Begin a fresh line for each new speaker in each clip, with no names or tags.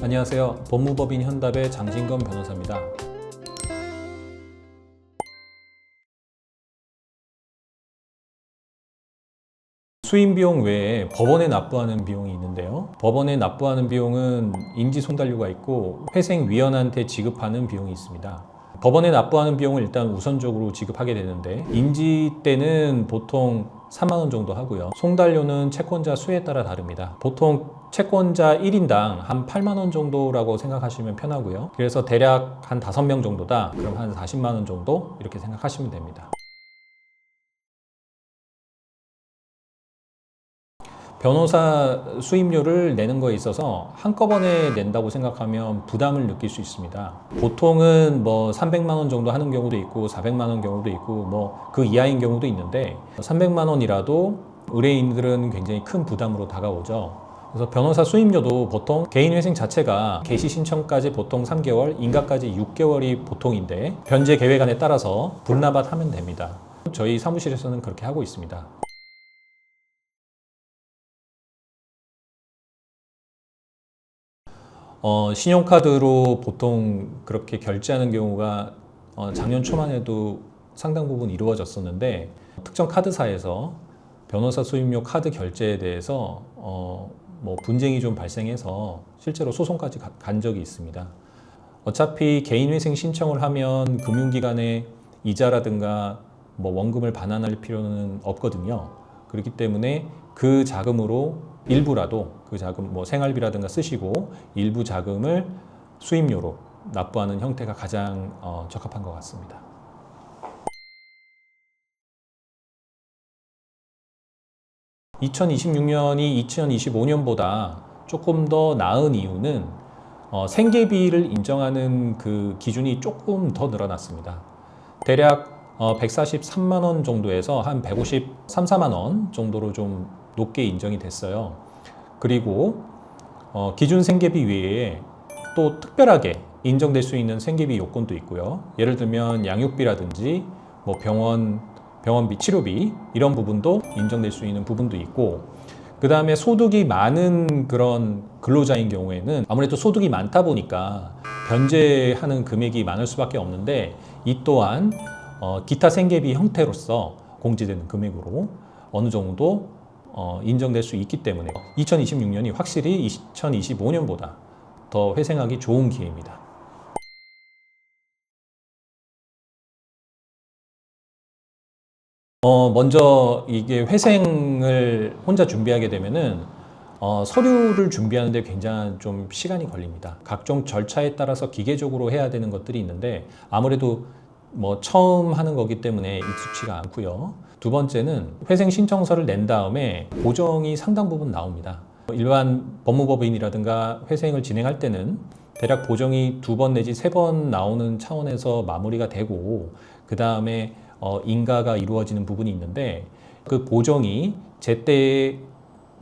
안녕하세요. 법무법인 현답의 장진건 변호사입니다. 수임 비용 외에 법원에 납부하는 비용이 있는데요. 법원에 납부하는 비용은 인지송달료가 있고 회생위원한테 지급하는 비용이 있습니다. 법원에 납부하는 비용을 일단 우선적으로 지급하게 되는데, 인지 때는 보통 3만 원 정도 하고요. 송달료는 채권자 수에 따라 다릅니다. 보통 채권자 1인당 한 8만 원 정도라고 생각하시면 편하고요. 그래서 대략 한 5명 정도다. 그럼 한 40만 원 정도 이렇게 생각하시면 됩니다. 변호사 수임료를 내는 거에 있어서 한꺼번에 낸다고 생각하면 부담을 느낄 수 있습니다. 보통은 뭐 300만 원 정도 하는 경우도 있고 400만 원 경우도 있고 뭐 그 이하인 경우도 있는데, 300만 원이라도 의뢰인들은 굉장히 큰 부담으로 다가오죠. 그래서 변호사 수임료도 보통 개인회생 자체가 개시 신청까지 보통 3개월, 인가까지 6개월이 보통인데 변제 계획안에 따라서 불납하면 됩니다. 저희 사무실에서는 그렇게 하고 있습니다. 신용카드로 보통 그렇게 결제하는 경우가 작년 초만 해도 상당 부분 이루어졌었는데, 특정 카드사에서 변호사 수임료 카드 결제에 대해서 뭐 분쟁이 좀 발생해서 실제로 소송까지 간 적이 있습니다. 어차피 개인회생 신청을 하면 금융기관에 이자라든가 뭐 원금을 반환할 필요는 없거든요. 그렇기 때문에 그 자금으로 일부라도, 그 자금 뭐 생활비라든가 쓰시고 일부 자금을 수임료로 납부하는 형태가 가장 적합한 것 같습니다. 2026년이 2025년보다 조금 더 나은 이유는 생계비를 인정하는 그 기준이 조금 더 늘어났습니다. 대략 143만 원 정도에서 한 153, 4만 원 정도로 좀 높게 인정이 됐어요. 그리고 기준 생계비 외에 또 특별하게 인정될 수 있는 생계비 요건도 있고요. 예를 들면 양육비라든지 뭐 병원비, 치료비 이런 부분도 인정될 수 있는 부분도 있고, 그 다음에 소득이 많은 그런 근로자인 경우에는 아무래도 소득이 많다 보니까 변제하는 금액이 많을 수밖에 없는데, 이 또한 기타 생계비 형태로서 공제되는 금액으로 어느 정도 인정될 수 있기 때문에 2026년이 확실히 2025년보다 더 회생하기 좋은 기회입니다. 먼저 이게 회생을 혼자 준비하게 되면은 서류를 준비하는데 굉장히 좀 시간이 걸립니다. 각종 절차에 따라서 기계적으로 해야 되는 것들이 있는데, 아무래도 뭐 처음 하는 거기 때문에 익숙치가 않고요. 두 번째는 회생 신청서를 낸 다음에 보정이 상당 부분 나옵니다. 일반 법무법인이라든가 회생을 진행할 때는 대략 보정이 2번 내지 3번 나오는 차원에서 마무리가 되고, 그 다음에 인가가 이루어지는 부분이 있는데, 그 보정이 제때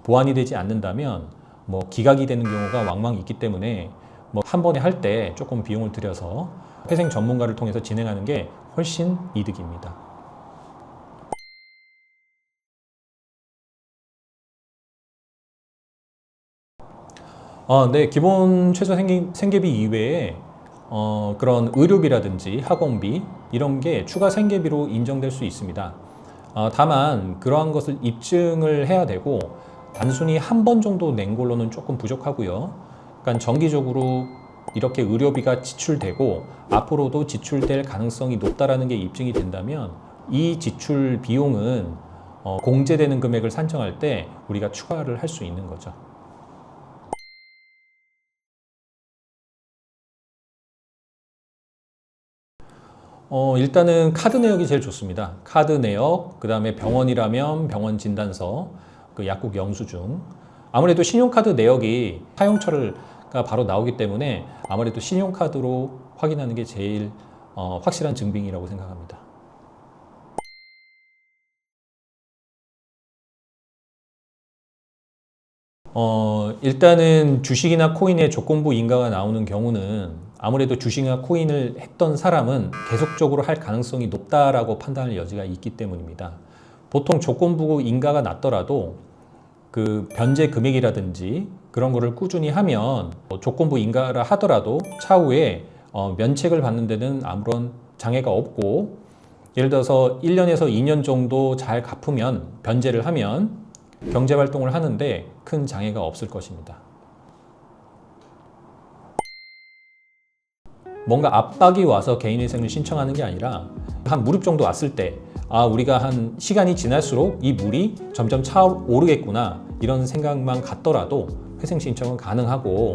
보완이 되지 않는다면 뭐 기각이 되는 경우가 왕왕 있기 때문에 뭐 한 번에 할 때 조금 비용을 들여서 회생 전문가를 통해서 진행하는 게 훨씬 이득입니다. 네, 기본 최저 생계비 이외에 그런 의료비라든지 학원비 이런 게 추가 생계비로 인정될 수 있습니다. 다만 그러한 것을 입증을 해야 되고, 단순히 한 번 정도 낸 걸로는 조금 부족하고요. 그러니까 정기적으로 이렇게 의료비가 지출되고 앞으로도 지출될 가능성이 높다라는 게 입증이 된다면, 이 지출 비용은 공제되는 금액을 산정할 때 우리가 추가를 할 수 있는 거죠. 일단은 카드 내역이 제일 좋습니다. 카드 내역, 그 다음에 병원이라면 병원 진단서, 그 약국 영수증. 아무래도 신용카드 내역이 사용처가 바로 나오기 때문에 아무래도 신용카드로 확인하는 게 제일 확실한 증빙이라고 생각합니다. 일단은 주식이나 코인의 조건부 인가가 나오는 경우는 아무래도 주식이나 코인을 했던 사람은 계속적으로 할 가능성이 높다라고 판단할 여지가 있기 때문입니다. 보통 조건부 인가가 났더라도 그 변제 금액이라든지 그런 거를 꾸준히 하면 조건부 인가를 하더라도 차후에 면책을 받는 데는 아무런 장애가 없고, 예를 들어서 1년에서 2년 정도 잘 갚으면, 변제를 하면 경제활동을 하는데 큰 장애가 없을 것입니다. 뭔가 압박이 와서 개인회생을 신청하는 게 아니라 한 무릎 정도 왔을 때 우리가 한 시간이 지날수록 이 물이 점점 차오르겠구나 이런 생각만 갖더라도 회생 신청은 가능하고,